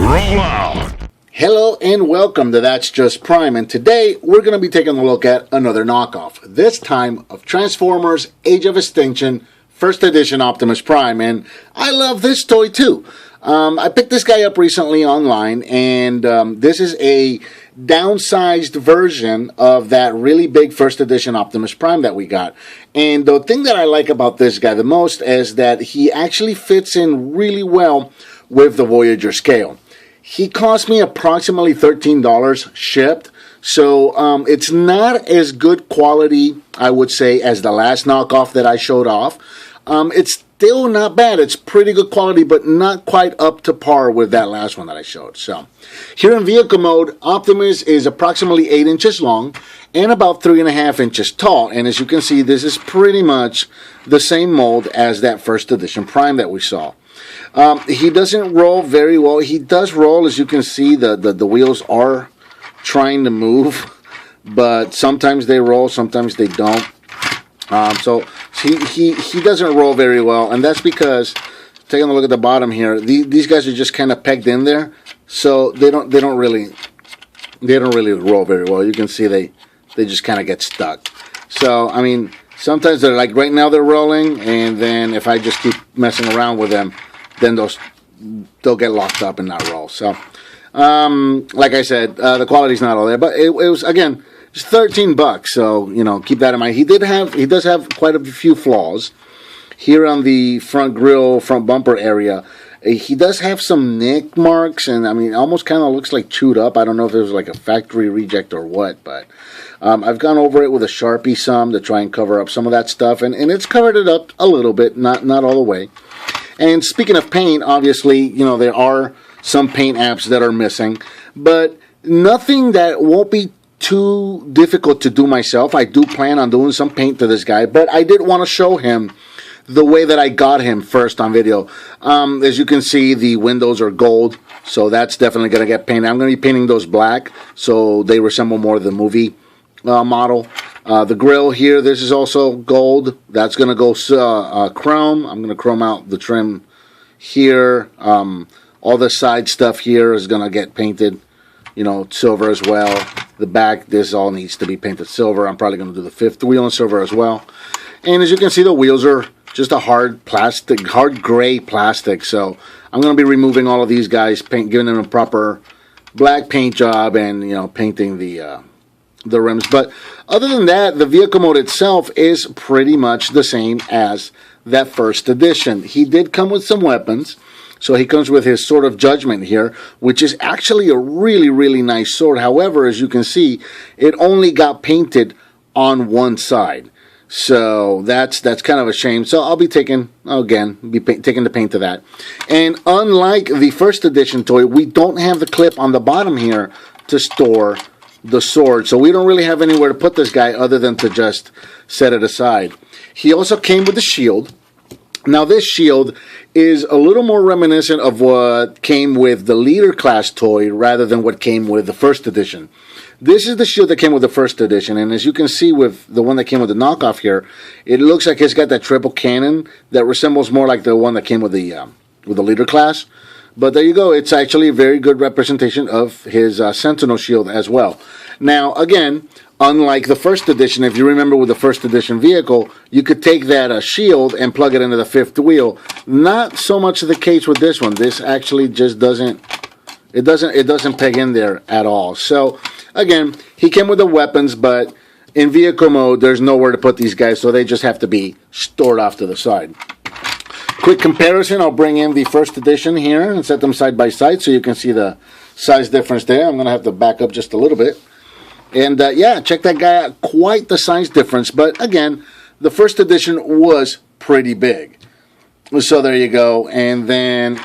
Roll out! Hello and welcome to That's Just Prime, and today we're going to be taking a look at another knockoff, this time of Transformers Age of Extinction, first edition Optimus Prime, and I love this toy too. I picked this guy up recently online, and this is a downsized version of that really big first edition Optimus Prime that we got. And the thing that I like about this guy the most is that he actually fits in really well with the Voyager scale. He cost me approximately $13 shipped, so it's not as good quality, I would say, as the last knockoff that I showed off. It's still not bad. It's pretty good quality, but not quite up to par with that last one that I showed. So here in vehicle mode, Optimus is approximately 8 inches long and about 3.5 inches tall. And as you can see, this is pretty much the same mold as that first edition Prime that we saw. He doesn't roll very well. He does roll, as you can see, the wheels are trying to move, but sometimes they roll, sometimes they don't. So he doesn't roll very well, and that's because, taking a look at the bottom here, these guys are just kind of pegged in there, so they don't really roll very well. You can see they just kind of get stuck. So I mean, sometimes they're like, right now they're rolling, and then if I just keep messing around with them, then they'll get locked up and not roll. So like I said, the quality's not all there, but it was, again, just $13, so you know, keep that in mind. He does have quite a few flaws here on the front grille, front bumper area. He does have some nick marks, and I mean, almost kind of looks like chewed up. I don't know if it was like a factory reject or what, but I've gone over it with a Sharpie some to try and cover up some of that stuff, and it's covered it up a little bit, not all the way. And speaking of paint, obviously, you know, there are some paint apps that are missing, but nothing that won't be too difficult to do myself. I do plan on doing some paint to this guy, but I did want to show him the way that I got him first on video. As you can see, the windows are gold, so that's definitely going to get painted. I'm going to be painting those black, so they resemble more of the movie model. The grill here, this is also gold. That's going to go chrome. I'm going to chrome out the trim here. All the side stuff here is going to get painted, you know, silver as well. The back, this all needs to be painted silver. I'm probably going to do the fifth wheel in silver as well. And as you can see, the wheels are just a hard plastic, hard gray plastic. So I'm going to be removing all of these guys, giving them a proper black paint job, and, you know, painting the rims. But other than that, the vehicle mode itself is pretty much the same as that first edition. He did come with some weapons. So he comes with his Sword of Judgment here, which is actually a really, really nice sword. However, as you can see, it only got painted on one side. So that's kind of a shame. So I'll be taking, again, taking the paint to that. And unlike the first edition toy, we don't have the clip on the bottom here to store the sword. So we don't really have anywhere to put this guy other than to just set it aside. He also came with a shield. Now this shield is a little more reminiscent of what came with the Leader class toy rather than what came with the first edition. This is the shield that came with the first edition, and as you can see with the one that came with the knockoff here, it looks like it's got that triple cannon that resembles more like the one that came with the Leader class. But there you go, it's actually a very good representation of his Sentinel shield as well. Now again, unlike the first edition, if you remember with the first edition vehicle, you could take that shield and plug it into the fifth wheel. Not so much the case with this one. This actually just doesn't peg in there at all. So again, he came with the weapons, but in vehicle mode, there's nowhere to put these guys, so they just have to be stored off to the side. Quick comparison, I'll bring in the first edition here and set them side by side so you can see the size difference there. I'm going to have to back up just a little bit. And yeah, check that guy out. Quite the size difference. But again, the first edition was pretty big. So there you go. And then,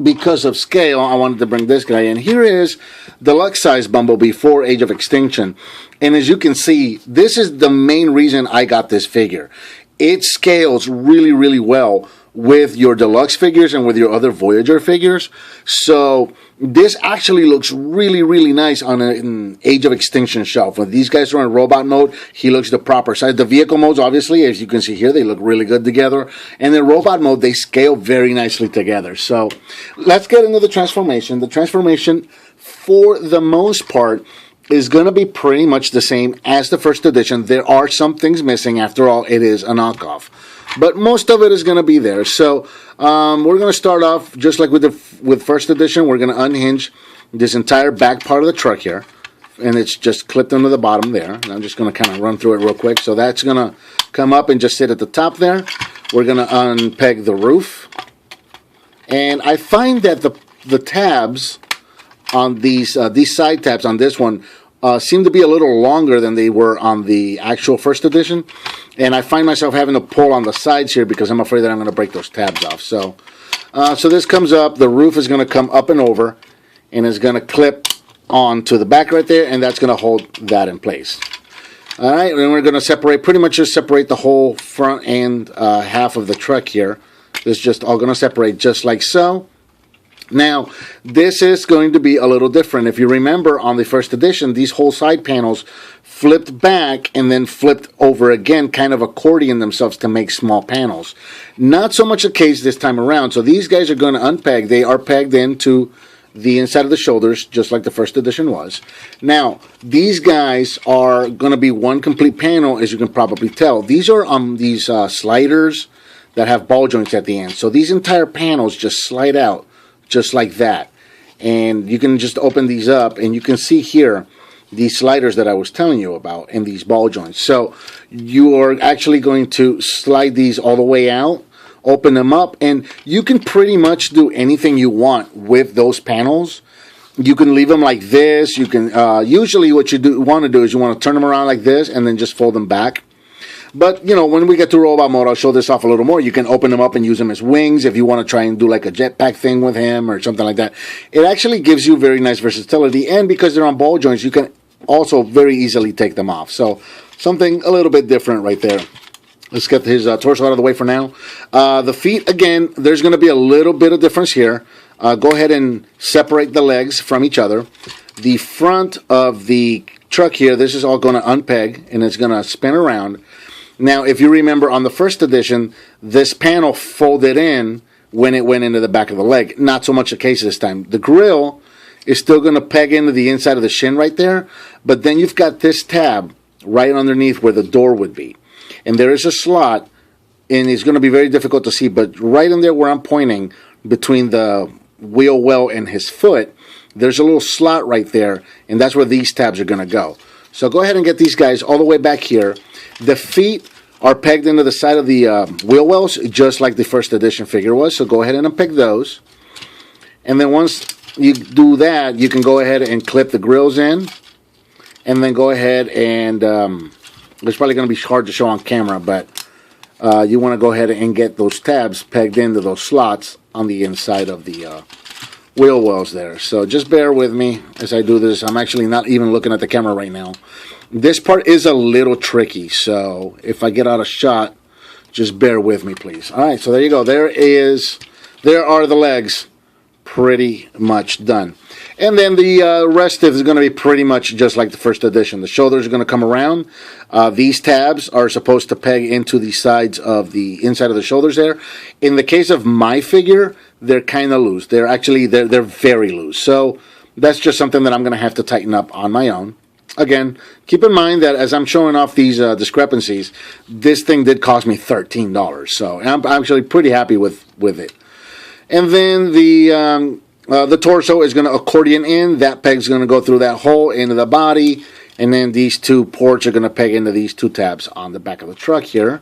because of scale, I wanted to bring this guy in. Here is deluxe size Bumblebee for Age of Extinction. And as you can see, this is the main reason I got this figure. It scales really, really well with your deluxe figures and with your other Voyager figures. So this actually looks really, really nice on an Age of Extinction shelf. When these guys are in robot mode, he looks the proper size. The vehicle modes, obviously, as you can see here, they look really good together. And in robot mode, they scale very nicely together. So let's get into the transformation. The transformation, for the most part, is going to be pretty much the same as the first edition. There are some things missing. After all, it is a knockoff. But most of it is going to be there. So we're going to start off just like with first edition. We're going to unhinge this entire back part of the truck here. And it's just clipped into the bottom there. And I'm just going to kind of run through it real quick. So that's going to come up and just sit at the top there. We're going to unpeg the roof. And I find that the tabs on these side tabs on this one seem to be a little longer than they were on the actual first edition. And I find myself having to pull on the sides here because I'm afraid that I'm going to break those tabs off. So this comes up. The roof is going to come up and over. And it's going to clip onto the back right there. And that's going to hold that in place. All right. And we're going to separate, pretty much just separate the whole front and half of the truck here. This is just all going to separate just like so. Now, this is going to be a little different. If you remember on the first edition, these whole side panels flipped back and then flipped over again, kind of accordion themselves to make small panels. Not so much the case this time around. So these guys are going to unpeg. They are pegged into the inside of the shoulders, just like the first edition was. Now, these guys are going to be one complete panel, as you can probably tell. These are these sliders that have ball joints at the end. So these entire panels just slide out just like that. And you can just open these up and you can see here these sliders that I was telling you about and these ball joints. So you are actually going to slide these all the way out, open them up, and you can pretty much do anything you want with those panels. You can leave them like this. You can usually what you want to do is you want to turn them around like this and then just fold them back. But, you know, when we get to robot mode, I'll show this off a little more. You can open them up and use them as wings if you want to try and do like a jetpack thing with him or something like that. It actually gives you very nice versatility. And because they're on ball joints, you can also very easily take them off. So something a little bit different right there. Let's get his torso out of the way for now. The feet, again, there's going to be a little bit of difference here. Go ahead and separate the legs from each other. The front of the truck here, this is all going to unpeg and it's going to spin around. Now, if you remember on the first edition, this panel folded in when it went into the back of the leg. Not so much the case this time. The grill is still going to peg into the inside of the shin right there, but then you've got this tab right underneath where the door would be. And there is a slot, and it's going to be very difficult to see, but right in there where I'm pointing, between the wheel well and his foot, there's a little slot right there, and that's where these tabs are going to go. So go ahead and get these guys all the way back here. The feet are pegged into the side of the wheel wells, just like the first edition figure was. So go ahead and unpeg those. And then once you do that, you can go ahead and clip the grills in. And then go ahead and, it's probably going to be hard to show on camera, but you want to go ahead and get those tabs pegged into those slots on the inside of the wheel wells there. So just bear with me as I do this. I'm actually not even looking at the camera right now. This part is a little tricky, so if I get out of shot, just bear with me, please. All right, so there you go. There are the legs pretty much done. And then the rest is going to be pretty much just like the first edition. The shoulders are going to come around. These tabs are supposed to peg into the sides of the inside of the shoulders there. In the case of my figure, they're kind of loose. They're very loose. So that's just something that I'm going to have to tighten up on my own. Again, keep in mind that as I'm showing off these discrepancies, this thing did cost me $13. So I'm actually pretty happy with it. And then the torso is going to accordion in. That peg's going to go through that hole into the body. And then these two ports are going to peg into these two tabs on the back of the truck here.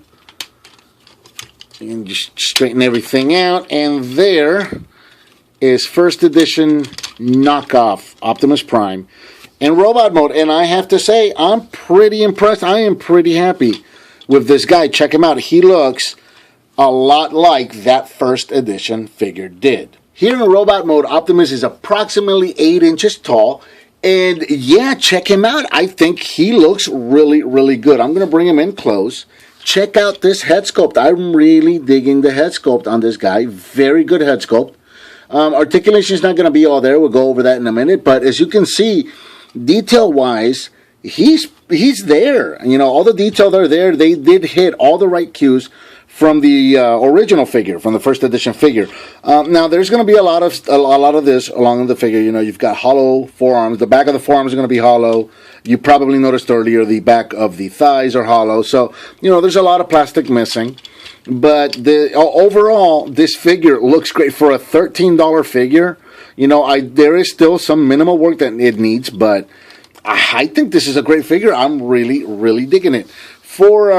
And just straighten everything out. And there is first edition knockoff Optimus Prime in robot mode. And I have to say, I'm pretty impressed. I am pretty happy with this guy. Check him out. He looks a lot like that first edition figure did. Here in robot mode, Optimus is approximately 8 inches tall. And yeah, check him out. I think he looks really, really good. I'm going to bring him in close check out this head sculpt. I'm really digging the head sculpt on this guy. Very good head sculpt. Articulation is not going to be all there. We'll go over that in a minute. But as you can see, detail-wise, he's there. You know, all the details are there. They did hit all the right cues from the original figure, from the first edition figure. Now, there's going to be a lot of this along the figure. You know, you've got hollow forearms. The back of the forearms is going to be hollow. You probably noticed earlier the back of the thighs are hollow. So, you know, there's a lot of plastic missing. But overall, this figure looks great for a $13 figure. You know, there is still some minimal work that it needs, but I think this is a great figure. I'm really, really digging it. For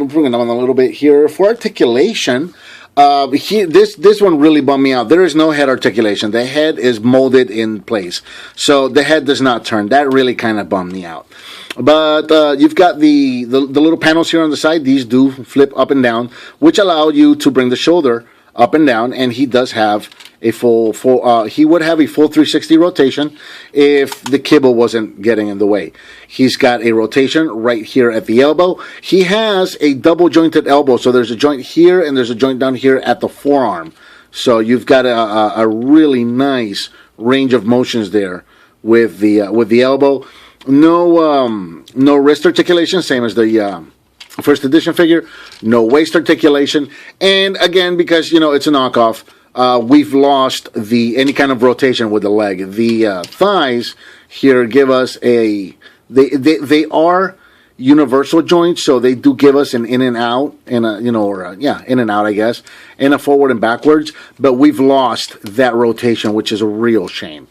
bringing on a little bit here for articulation, this one really bummed me out. There is no head articulation. The head is molded in place, so the head does not turn. That really kind of bummed me out. But you've got the little panels here on the side. These do flip up and down, which allow you to bring the shoulder up and down, and he does have a full he would have a full 360 rotation if the kibble wasn't getting in the way. He's got a rotation right here at the elbow. He has a double jointed elbow, so there's a joint here and there's a joint down here at the forearm. So you've got a really nice range of motions there with the elbow. No wrist articulation, same as the first edition figure. No waist articulation, and again, because you know it's a knockoff, we've lost any kind of rotation with the leg. The thighs here give us they are universal joints, so they do give us an in and out, and in and out, I guess, and a forward and backwards. But we've lost that rotation, which is a real shame.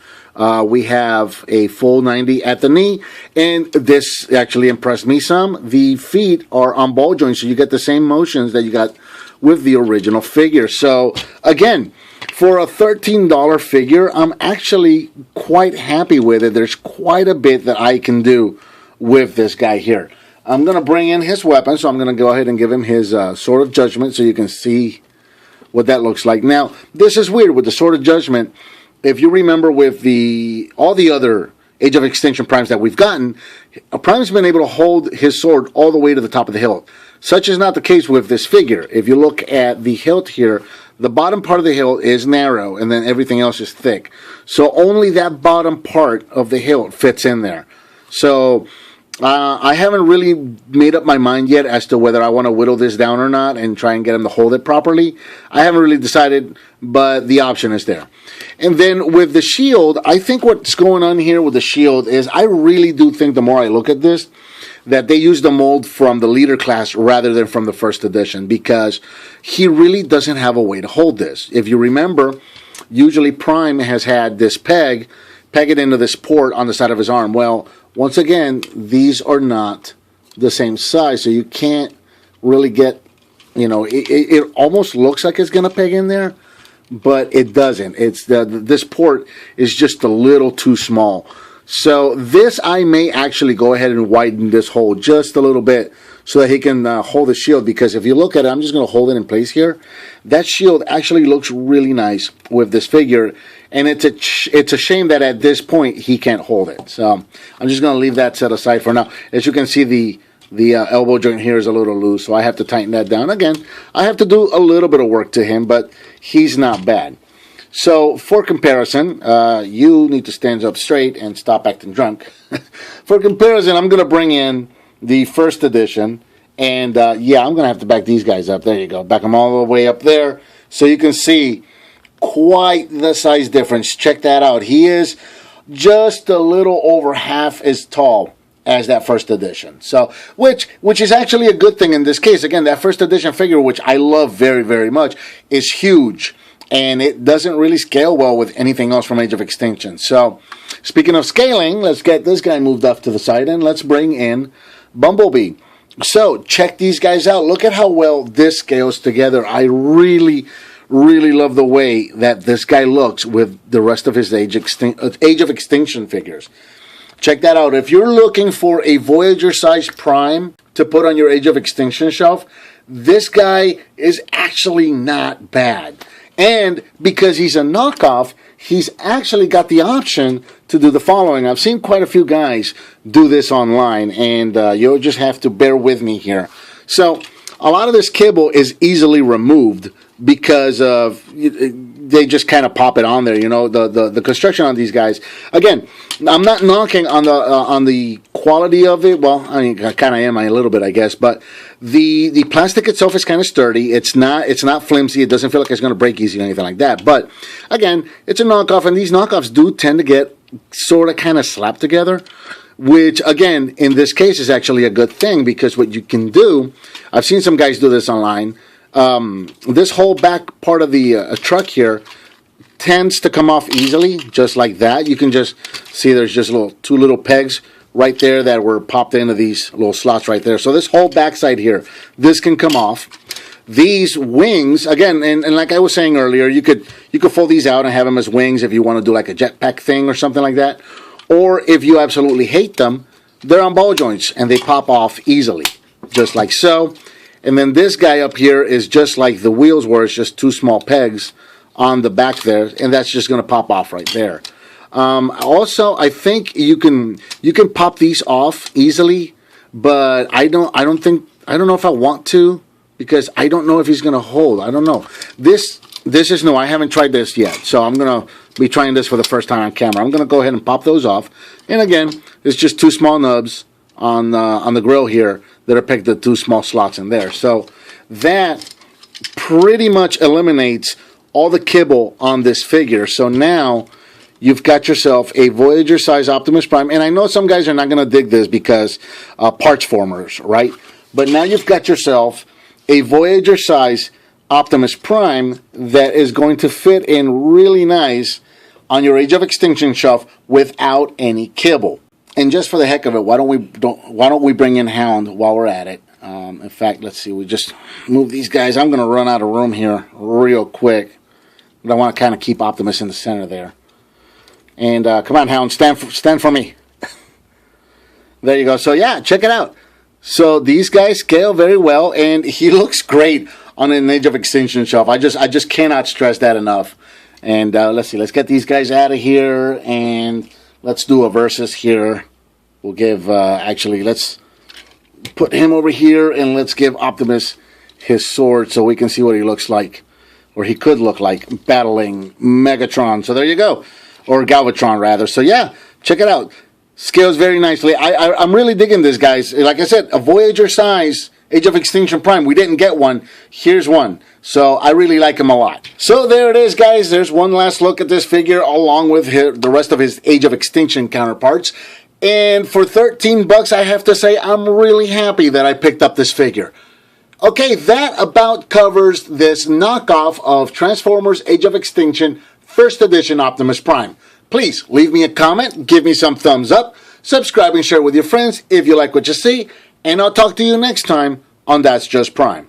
We have a full 90 at the knee, and this actually impressed me some. The feet are on ball joints, so you get the same motions that you got with the original figure. So, again, for a $13 figure, I'm actually quite happy with it. There's quite a bit that I can do with this guy here. I'm going to bring in his weapon, so I'm going to go ahead and give him his Sword of Judgment so you can see what that looks like. Now, this is weird with the Sword of Judgment. If you remember with all the other Age of Extinction Primes that we've gotten, a Prime's been able to hold his sword all the way to the top of the hilt. Such is not the case with this figure. If you look at the hilt here, the bottom part of the hilt is narrow, and then everything else is thick. So only that bottom part of the hilt fits in there. So I haven't really made up my mind yet as to whether I want to whittle this down or not and try and get him to hold it properly. I haven't really decided, but the option is there. And then with the shield, I think what's going on here with the shield is I really do think the more I look at this, that they use the mold from the leader class rather than from the first edition, because he really doesn't have a way to hold this. If you remember, usually Prime has had this peg it into this port on the side of his arm. Well, once again, these are not the same size, so you can't really get, it almost looks like it's going to peg in there, but it doesn't. It's this port is just a little too small. So this, I may actually go ahead and widen this hole just a little bit so that he can hold the shield, because if you look at it, I'm just going to hold it in place here. That shield actually looks really nice with this figure, and it's a shame that at this point he can't hold it. So I'm just going to leave that set aside for now. As you can see, the elbow joint here is a little loose, so I have to tighten that down. Again, I have to do a little bit of work to him, but he's not bad. So, for comparison, you need to stand up straight and stop acting drunk. For comparison, I'm going to bring in the first edition, and I'm going to have to back these guys up. There you go. Back them all the way up there so you can see quite the size difference. Check that out. He is just a little over half as tall as that first edition. So, which is actually a good thing in this case. Again, that first edition figure, which I love very, very much, is huge. And it doesn't really scale well with anything else from Age of Extinction. So, speaking of scaling, let's get this guy moved off to the side and let's bring in Bumblebee. So, check these guys out. Look at how well this scales together. I really, really love the way that this guy looks with the rest of his Age of Extinction figures. Check that out. If you're looking for a Voyager-sized Prime to put on your Age of Extinction shelf, this guy is actually not bad. And because he's a knockoff, he's actually got the option to do the following. I've seen quite a few guys do this online, and you'll just have to bear with me here. So a lot of this kibble is easily removed because of they just kind of pop it on there. You know, the construction on these guys. Again, I'm not knocking on the quality of it. Well, I mean, I kind of am a little bit, I guess. But the plastic itself is kind of sturdy. It's not flimsy. It doesn't feel like it's going to break easy or anything like that. But again, it's a knockoff, and these knockoffs do tend to get sort of kind of slapped together, which again in this case is actually a good thing, because what you can do, I've seen some guys do this online. This whole back part of the truck here tends to come off easily, just like that. You can just see there's just two little pegs right there that were popped into these little slots right there. So this whole backside here, this can come off. These wings, again, and like I was saying earlier, you could fold these out and have them as wings if you want to do like a jetpack thing or something like that. Or if you absolutely hate them, they're on ball joints and they pop off easily, just like so. And then this guy up here is just like the wheels were. It's just two small pegs on the back there, and that's just going to pop off right there. Also, I think you can pop these off easily, but I don't know if I want to, because I don't know if he's going to hold. I don't know. This is new. I haven't tried this yet, so I'm going to be trying this for the first time on camera. I'm going to go ahead and pop those off. And again, it's just two small nubs on the grill here that are picked the two small slots in there. So that pretty much eliminates all the kibble on this figure. So now you've got yourself a Voyager size Optimus Prime. And I know some guys are not going to dig this because parts formers, right? But now you've got yourself a Voyager size Optimus Prime that is going to fit in really nice on your Age of Extinction shelf without any kibble. And just for the heck of it, why don't we bring in Hound while we're at it? In fact, let's see. We just move these guys. I'm going to run out of room here real quick, but I want to kind of keep Optimus in the center there. And come on, Hound, stand for me. There you go. So yeah, check it out. So these guys scale very well, and he looks great on an Age of Extinction shelf. I just cannot stress that enough. And let's see. Let's get these guys out of here, and let's do a versus here. We'll give, actually, let's put him over here, and let's give Optimus his sword so we can see what he looks like, or he could look like, battling Megatron. So there you go. Or Galvatron, rather. So yeah, check it out. Scales very nicely. I'm really digging this, guys. Like I said, a Voyager size Age of Extinction Prime. We didn't get one. Here's one. So I really like him a lot. So there it is, guys. There's one last look at this figure along with the rest of his Age of Extinction counterparts. And for 13 bucks, I have to say I'm really happy that I picked up this figure. Okay, that about covers this knockoff of Transformers Age of Extinction First Edition Optimus Prime. Please leave me a comment, give me some thumbs up, subscribe and share with your friends if you like what you see, and I'll talk to you next time on That's Just Prime.